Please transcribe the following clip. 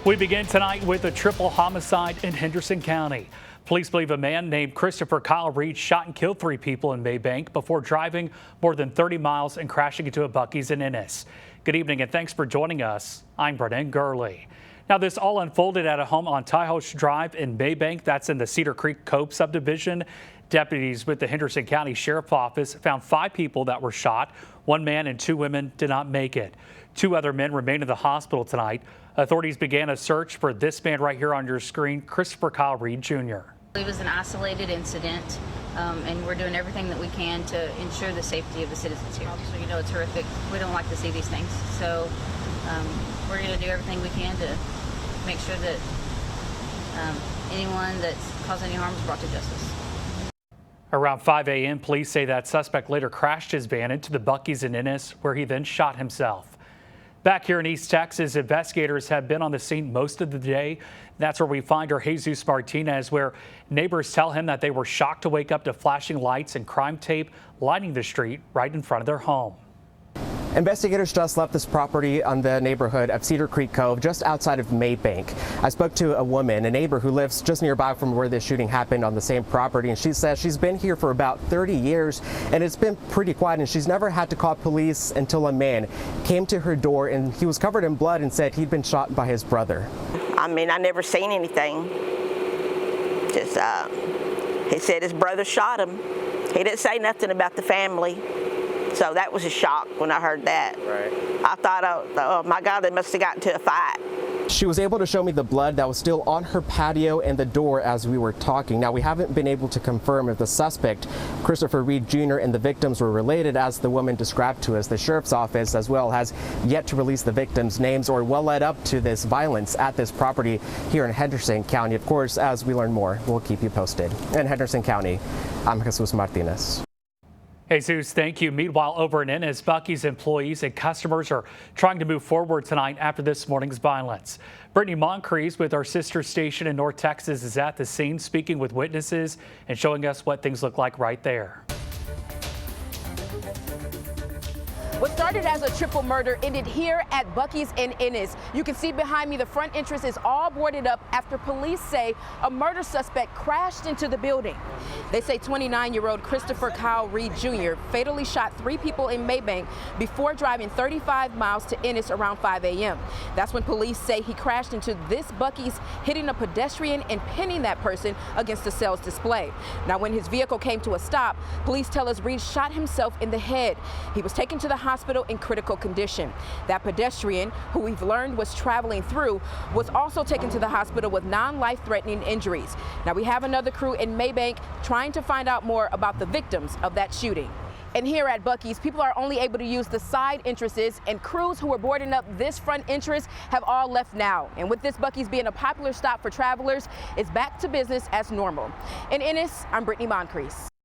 We begin tonight with a triple homicide in Henderson County. Police believe a man named Christopher Kyle Reed shot and killed 3 people in Mabank before driving more than 30 miles and crashing into a Buc-ee's in Ennis. Good evening and thanks for joining us. I'm Brennan Gurley. Now, this all unfolded at a home on Tyhosh Drive in Mabank. That's in the Cedar Creek Cove subdivision. Deputies with the Henderson County Sheriff's Office found 5 people that were shot. 1 man and 2 women did not make it. 2 other men remain in the hospital tonight. Authorities began a search for this man right here on your screen, Christopher Kyle Reed Jr. It was an isolated incident, and we're doing everything that we can to ensure the safety of the citizens here. So, you know, it's horrific. We don't like to see these things. So we're going to do everything we can to make sure that anyone that's caused any harm is brought to justice. Around 5 a.m., police say that suspect later crashed his van into the Buc-ee's in Ennis, where he then shot himself. Back here in East Texas, investigators have been on the scene most of the day. That's where we find our Jesus Martinez, where neighbors tell him that they were shocked to wake up to flashing lights and crime tape lining the street right in front of their home. Investigators just left this property on the neighborhood of Cedar Creek Cove, just outside of Mabank. I spoke to a woman, a neighbor who lives just nearby from where this shooting happened on the same property, and she says she's been here for about 30 years, and it's been pretty quiet, and she's never had to call police until a man came to her door, and he was covered in blood and said he'd been shot by his brother. I mean, I never seen anything. Just, he said his brother shot him. He didn't say nothing about the family. So that was a shock when I heard that. Right. I thought, oh my God, they must have gotten into a fight. She was able to show me the blood that was still on her patio and the door as we were talking. Now, we haven't been able to confirm if the suspect, Christopher Reed Jr., and the victims were related, as the woman described to us. The sheriff's office, as well, has yet to release the victims' names or what led up to this violence at this property here in Henderson County. Of course, as we learn more, we'll keep you posted. In Henderson County, I'm Jesus Martinez. Jesus, thank you. Meanwhile, over in Ennis, Buc-ee's employees and customers are trying to move forward tonight after this morning's violence. Brittany Moncrief with our sister station in North Texas is at the scene, speaking with witnesses and showing us what things look like right there. What started as a triple murder ended here at Buc-ee's in Ennis. You can see behind me the front entrance is all boarded up after police say a murder suspect crashed into the building. They say 29-year-old Christopher Kyle Reed Jr. fatally shot 3 people in Mabank before driving 35 miles to Ennis around 5 a.m. That's when police say he crashed into this Buc-ee's, hitting a pedestrian and pinning that person against the sales display. Now, when his vehicle came to a stop, police tell us Reed shot himself in the head. He was taken to the hospital in critical condition. That pedestrian, who we've learned was traveling through, was also taken to the hospital with non-life-threatening injuries. Now, we have another crew in Mabank trying to find out more about the victims of that shooting. And here at Buc-ee's, people are only able to use the side entrances, and crews who were boarding up this front entrance have all left now. And with this Buc-ee's being a popular stop for travelers, it's back to business as normal. In Ennis, I'm Brittany Moncrief.